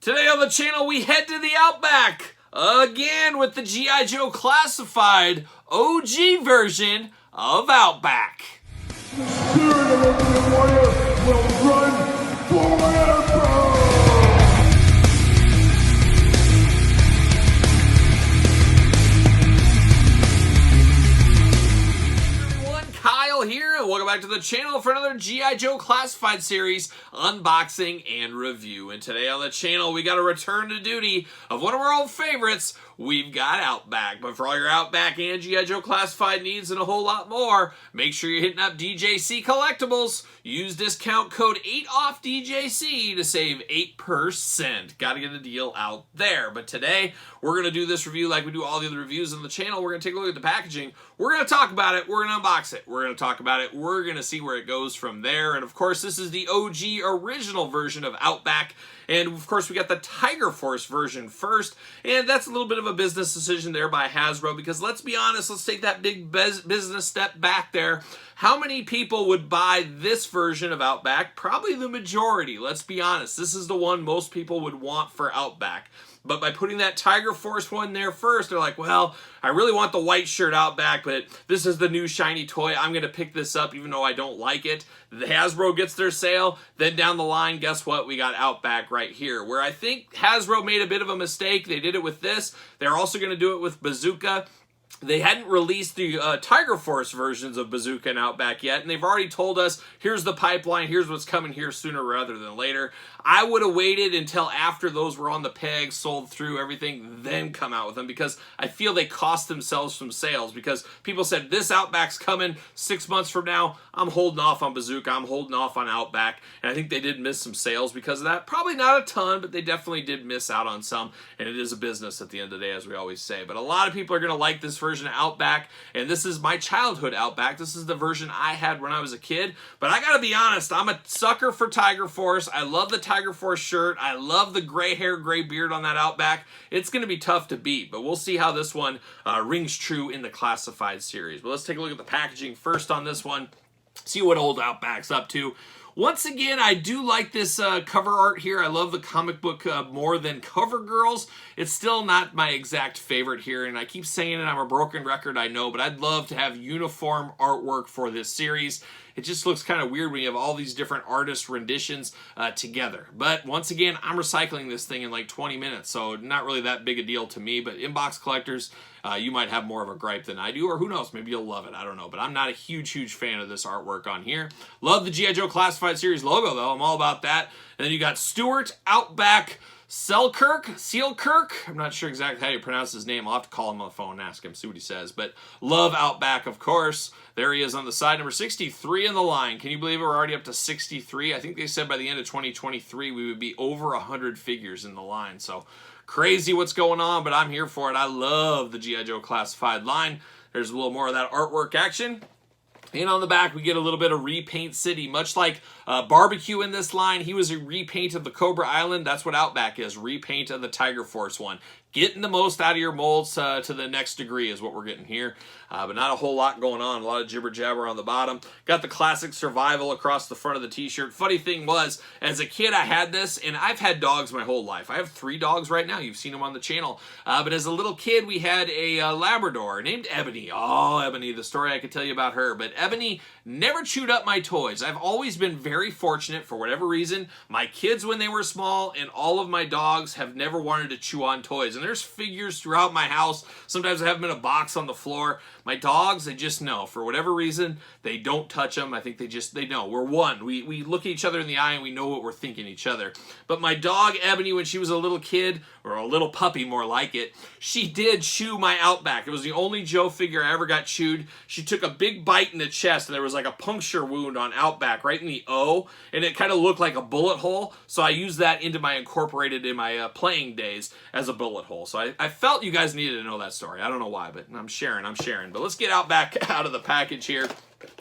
Today on the channel, we head to the Outback again with the G.I. Joe Classified OG version of Outback. The spirit of Ultimate Warrior will run forever! Here and welcome back to the channel for another G.I. Joe Classified series unboxing and review. And today on the channel we got a return to duty of one of our old favorites. We've got Outback. But for all your Outback and G.I. Joe Classified needs and a whole lot more, make sure you're hitting up DJC Collectibles. Use discount code 8OFFDJC to save 8%. Got to get a deal out there. But today we're going to do this review like we do all the other reviews on the channel. We're going to take a look at the packaging. We're going to talk about it. We're going to unbox it. We're going to talk about it. We're going to see where it goes from there. And of course, this is the OG original version of Outback. And of course, we got the Tiger Force version first. And that's a little bit of a business decision there by Hasbro, because let's be honest, let's take that big business step back there. How many people would buy this version of Outback? Probably the majority. Let's be honest. This is the one most people would want for Outback. But by putting that Tiger Force one there first, they're like, well, I really want the white shirt Outback, but this is the new shiny toy. I'm going to pick this up even though I don't like it. The Hasbro gets their sale. Then down the line, guess what? We got Outback right here, where I think Hasbro made a bit of a mistake. They did it with this. They're also going to do it with Bazooka. They hadn't released the Tiger Force versions of Bazooka and Outback yet, and they've already told us, here's the pipeline, here's what's coming here sooner rather than later. I would have waited until after those were on the peg, sold through everything, then come out with them, because I feel they cost themselves some sales, because people said, this Outback's coming 6 months from now. I'm holding off on Bazooka, I'm holding off on Outback, and I think they did miss some sales because of that. Probably not a ton, but they definitely did miss out on some, and it is a business at the end of the day, as we always say. But a lot of people are going to like this version of Outback, and this is my childhood Outback. This is the version I had when I was a kid, but I gotta be honest, I'm a sucker for Tiger Force. I love the Tiger Force shirt. I love the gray hair, gray beard on that Outback. It's gonna be tough to beat, but we'll see how this one rings true in the Classified series. But let's take a look at the packaging first on this one, see what old Outback's up to. Once again, I do like this cover art here. I love the comic book more than Cover Girls. It's still not my exact favorite here, and I keep saying it, I'm a broken record, I know, but I'd love to have uniform artwork for this series. It just looks kind of weird when you have all these different artist renditions together. But once again, I'm recycling this thing in like 20 minutes, so not really that big a deal to me. But inbox collectors, you might have more of a gripe than I do, or who knows, maybe you'll love it, I don't know. But I'm not a huge fan of this artwork on here. Love the G.I. Joe Classified series logo, though. I'm all about that. And then you got Stuart Outback Sealkirk. I'm not sure exactly how you pronounce his name. I'll have to call him on the phone and ask him, see what he says. But love Outback, of course. There he is on the side, number 63 in the line. Can you believe it? We're already up to 63. I think they said by the end of 2023 we would be over 100 figures in the line. So crazy what's going on, but I'm here for it. I love the G.I. Joe Classified line. There's a little more of that artwork action. And on the back, we get a little bit of Repaint City. Much like Barbecue in this line, he was a repaint of the Cobra Island. That's what Outback is, repaint of the Tiger Force one. Getting the most out of your molds to the next degree is what we're getting here. But not a whole lot going on. A lot of jibber jabber on the bottom. Got the classic survival across the front of the t-shirt. Funny thing was, as a kid I had this, and I've had dogs my whole life. I have 3 dogs right now. You've seen them on the channel. But as a little kid, we had a Labrador named Ebony. Oh, Ebony, the story I could tell you about her. But Ebony never chewed up my toys. I've always been very fortunate for whatever reason. My kids when they were small and all of my dogs have never wanted to chew on toys. And there's figures throughout my house. Sometimes I have them in a box on the floor. My dogs, they just know. For whatever reason, they don't touch them. I think they know. We're one. We look at each other in the eye and we know what we're thinking each other. But my dog, Ebony, when she was a little kid, or a little puppy more like it, she did chew my Outback. It was the only Joe figure I ever got chewed. She took a big bite in the chest and there was like a puncture wound on Outback right in the O, and it kind of looked like a bullet hole. So I used that incorporated in my playing days as a bullet hole. So I felt you guys needed to know that story. I don't know why, but I'm sharing. But let's get Outback out of the package here.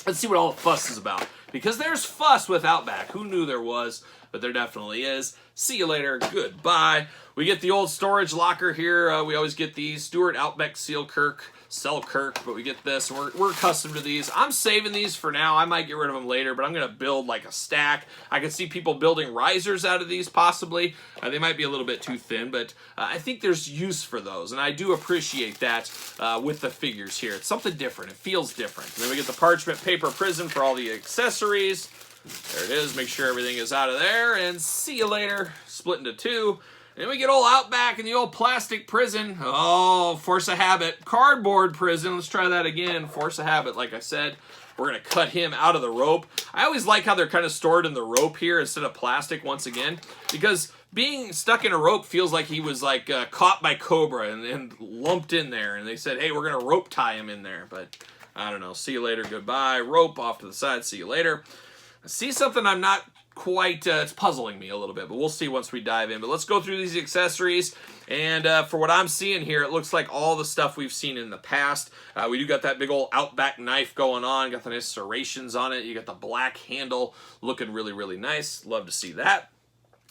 Let's see what all the fuss is about. Because there's fuss with Outback. Who knew there was? But there definitely is. See you later. Goodbye. We get the old storage locker here. We always get these. Stuart Outback Sealkirk Selkirk, but we get this. We're accustomed to these. I'm saving these for now. I might get rid of them later, but I'm going to build like a stack. I can see people building risers out of these possibly. They might be a little bit too thin, but I think there's use for those, and I do appreciate that with the figures here. It's something different. It feels different. And then we get the parchment paper prison for all the accessories. There it is. Make sure everything is out of there, and see you later. Split into two. And we get old Outback in the old plastic prison. Oh, force of habit. Cardboard prison. Let's try that again. Force of habit, like I said. We're going to cut him out of the rope. I always like how they're kind of stored in the rope here instead of plastic once again, because being stuck in a rope feels like he was like caught by Cobra and lumped in there. And they said, hey, we're going to rope tie him in there. But I don't know. See you later. Goodbye. Rope off to the side. See you later. I see something I'm not quite, it's puzzling me a little bit, but we'll see once we dive in. But let's go through these accessories, and for what I'm seeing here, it looks like all the stuff we've seen in the past. We do got that big old Outback knife going on, got the nice serrations on it, you got the black handle looking really, really nice. Love to see that.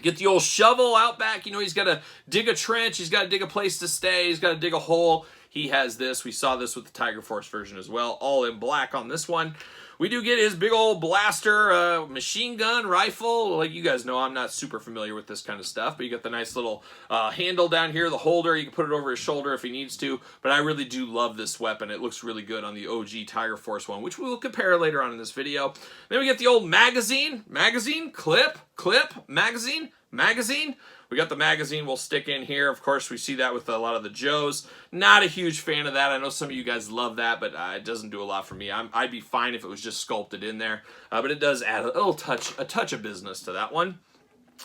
Get the old shovel Outback, you know, he's got to dig a trench, he's got to dig a place to stay, he's got to dig a hole. He has this, we saw this with the Tiger Force version as well, all in black on this one. We do get his big old blaster, machine gun, rifle. Like you guys know, I'm not super familiar with this kind of stuff, but you got the nice little handle down here, the holder. You can put it over his shoulder if he needs to, but I really do love this weapon. It looks really good on the OG Tiger Force one, which we will compare later on in this video. Then we get the old magazine, clip, magazine. We got the magazine we'll stick in here. Of course, we see that with a lot of the Joes. Not a huge fan of that. I know some of you guys love that, but it doesn't do a lot for me. I'd be fine if it was just sculpted in there, but it does add a little touch of business to that one.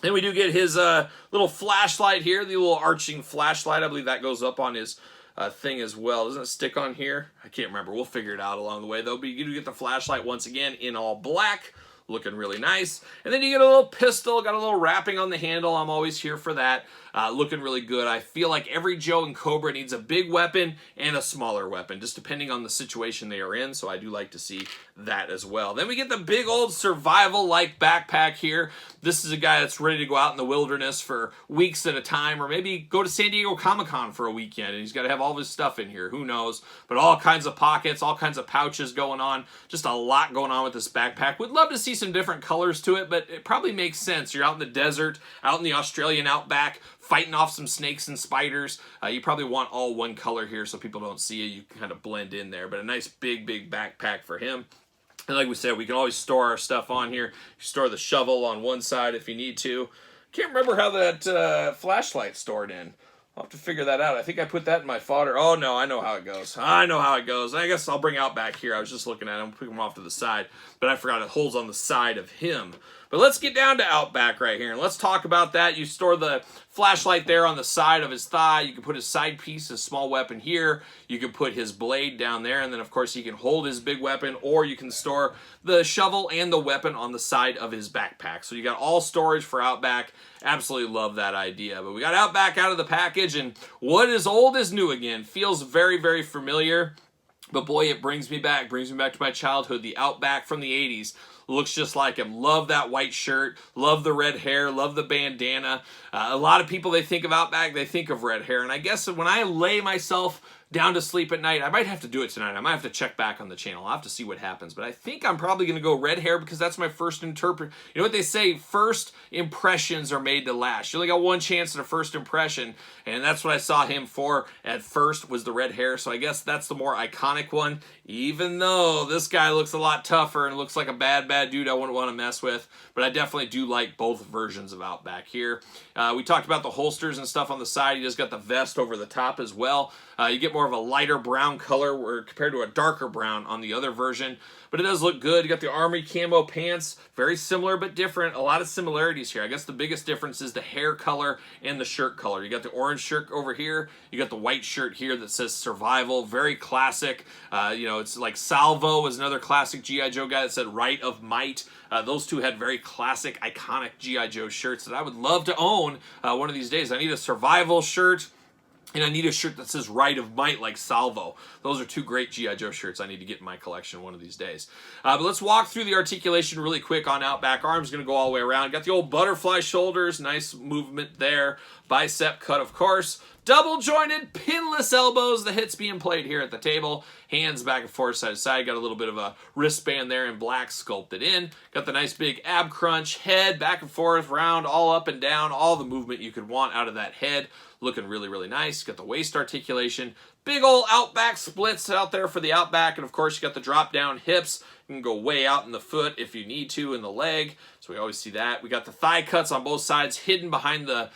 Then we do get his little flashlight here, the little arching flashlight. I believe that goes up on his thing as well. Doesn't it stick on here? I can't remember. We'll figure it out along the way, though. But you do get the flashlight once again in all black. Looking really nice. And then you get a little pistol, got a little wrapping on the handle. I'm always here for that. Looking really good. I feel like every Joe in Cobra needs a big weapon and a smaller weapon, just depending on the situation they are in, so I do like to see that as well. Then we get the big old survival-like backpack here. This is a guy that's ready to go out in the wilderness for weeks at a time, or maybe go to San Diego Comic-Con for a weekend, and he's got to have all of his stuff in here. Who knows? But all kinds of pockets, all kinds of pouches going on. Just a lot going on with this backpack. Would love to see some different colors to it, but it probably makes sense. You're out in the desert, out in the Australian outback, fighting off some snakes and spiders. You probably want all one color here so people don't see you. You can kind of blend in there, but a nice big backpack for him. And like we said, we can always store our stuff on here. You store the shovel on one side if you need to. Can't remember how that flashlight's stored in. I'll have to figure that out. I think I put that in my fodder. Oh, no, I know how it goes. I guess I'll bring Outback here. I was just looking at him, put him off to the side, but I forgot it holds on the side of him. But let's get down to Outback right here, and let's talk about that. You store the flashlight there on the side of his thigh. You can put his side piece, his small weapon here. You can put his blade down there, and then, of course, he can hold his big weapon, or you can store the shovel and the weapon on the side of his backpack. So you got all storage for Outback. Absolutely love that idea. But we got Outback out of the package, and what is old is new again. Feels very, very familiar. But boy, it brings me back to my childhood. The Outback from the 80s. Looks just like him. Love that white shirt. Love the red hair. Love the bandana. A lot of people, they think of Outback, they think of red hair. And I guess when I lay myself down to sleep at night, I might have to do it tonight. I might have to check back on the channel. I'll have to see what happens. But I think I'm probably going to go red hair because that's my first You know what they say? First impressions are made to last. You only got one chance at a first impression. And that's what I saw him for at first was the red hair. So I guess that's the more iconic one. Even though this guy looks a lot tougher and looks like a bad dude I wouldn't want to mess with. But I definitely do like both versions of Outback here. We talked about the holsters and stuff on the side. He just got the vest over the top as well. You get more of a lighter brown color compared to a darker brown on the other version. But it does look good. You got the Army camo pants. Very similar but different. A lot of similarities here. I guess the biggest difference is the hair color and the shirt color. You got the orange shirt over here. You got the white shirt here that says Survival. Very classic. You know, it's like Salvo was another classic G.I. Joe guy that said Right of Might. Those two had very classic, iconic G.I. Joe shirts that I would love to own one of these days. I need a Survival shirt. And I need a shirt that says Right of Might like Salvo. Those are two great G.I. Joe shirts I need to get in my collection one of these days. But let's walk through the articulation really quick on Outback. Arm's going to go all the way around. Got the old butterfly shoulders. Nice movement there. bicep cut, of course. Double jointed, pinless elbows, the hits being played here at the table. Hands back and forth, side to side. Got a little bit of a wristband there in black sculpted in. Got the nice big ab crunch, head back and forth, round, all up and down, all the movement you could want out of that head. Looking really, really nice. Got the waist articulation. Big old Outback splits out there for the Outback. And of course, you got the drop down hips. You can go way out in the foot if you need to, in the leg. So we always see that. We got the thigh cuts on both sides, hidden behind the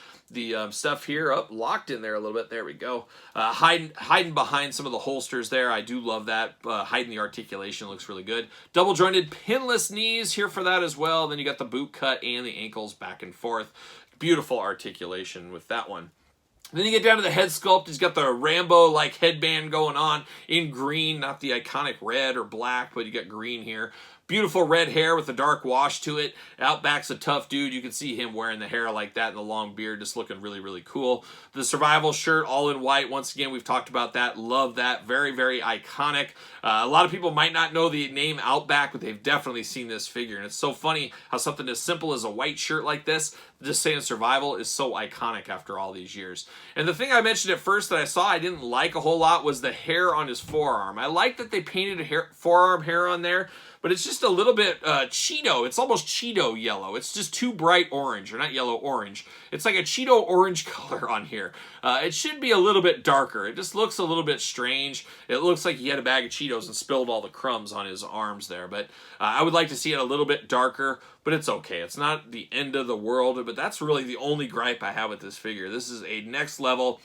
stuff here, up locked in there a little bit. There we go. Hiding behind some of the holsters there. I do love that. Hiding the articulation looks really good. Double jointed pinless knees here for that as well. Then you got the boot cut and the ankles back and forth. Beautiful articulation with that one. Then you get down to the head sculpt. He's got the Rambo-like headband going on in green, not the iconic red or black, but you got green here. Beautiful red hair with a dark wash to it. Outback's a tough dude. You can see him wearing the hair like that and the long beard, just looking really, really cool. The survival shirt, all in white. Once again, we've talked about that. Love that. Very, very iconic. A lot of people might not know the name Outback, but they've definitely seen this figure. And it's so funny how something as simple as a white shirt like this, just saying survival, is so iconic after all these years. And the thing I mentioned at first that I saw I didn't like a whole lot was the hair on his forearm. I like that they painted forearm hair on there, but it's just a little bit Cheeto. It's almost Cheeto yellow. It's just too bright orange, or not yellow, orange. It's like a Cheeto orange color on here. It should be a little bit darker. It just looks a little bit strange. It looks like he had a bag of Cheetos and spilled all the crumbs on his arms there. But I would like to see it a little bit darker, but it's okay. It's not the end of the world, but that's really the only gripe I have with this figure. This is a next level,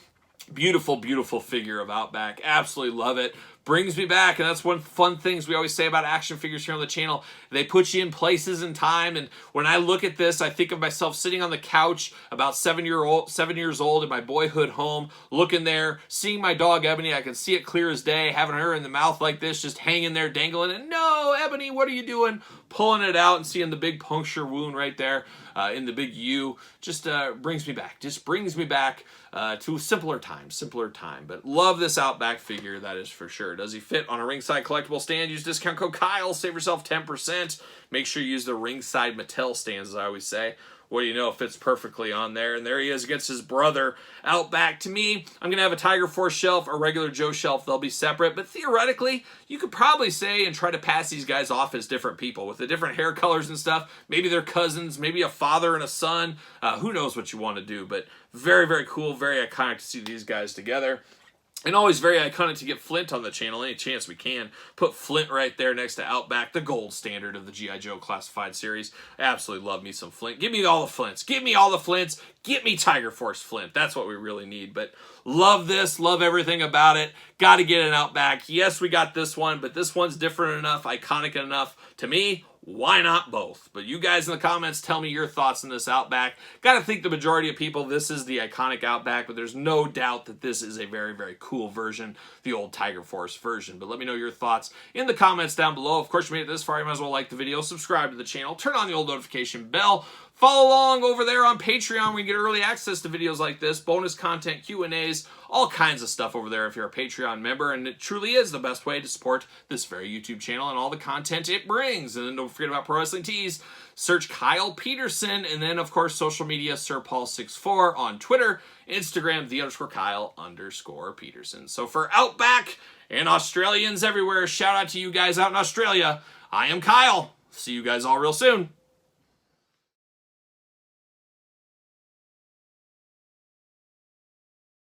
beautiful, beautiful figure of Outback. Absolutely love it. Brings me back, and that's one fun things we always say about action figures here on the channel. They put you in places in time, and when I look at this, I think of myself sitting on the couch about 7 years old in my boyhood home, looking there, seeing my dog Ebony. I can see it clear as day, having her in the mouth like this, just hanging there, dangling, and no, Ebony, what are you doing? Pulling it out and seeing the big puncture wound right there in the big U. Just brings me back. Just brings me back to a simpler time. But love this Outback figure, that is for sure. Does he fit on a ringside collectible stand? Use discount code Kyle, save yourself 10%. Make sure you use the ringside Mattel stands, as I always say. What do you know, it fits perfectly on there. And there he is against his brother, Outback. To me, I'm going to have a Tiger Force shelf, a regular Joe shelf. They'll be separate. But theoretically, you could probably say and try to pass these guys off as different people with the different hair colors and stuff. Maybe they're cousins, maybe a father and a son. Who knows what you want to do. But very, very cool, very iconic to see these guys together. And always very iconic to get Flint on the channel any chance we can. Put Flint right there next to Outback, the gold standard of the G.I. Joe Classified series. Absolutely love me some Flint. Give me all the Flints. Give me all the Flints. Get me Tiger Force Flint. That's what we really need. But love this. Love everything about it. Got to get an Outback. Yes, we got this one, but this one's different enough, iconic enough. To me, why not both? But you guys in the comments, tell me your thoughts on this Outback. Got to think the majority of people, this is the iconic Outback, but there's no doubt that this is a very, very cool version, the old Tiger Force version. But let me know your thoughts in the comments down below. Of course, you made it this far, you might as well like the video, subscribe to the channel, turn on the old notification bell. Follow along over there on Patreon. We get early access to videos like this, bonus content, Q&As, all kinds of stuff over there if you're a Patreon member, and it truly is the best way to support this very YouTube channel and all the content it brings. And then don't forget about Pro Wrestling Tees. Search Kyle Peterson, and then, of course, social media, SirPaul64 on Twitter, Instagram, _Kyle_Peterson. So for Outback and Australians everywhere, shout out to you guys out in Australia. I am Kyle. See you guys all real soon.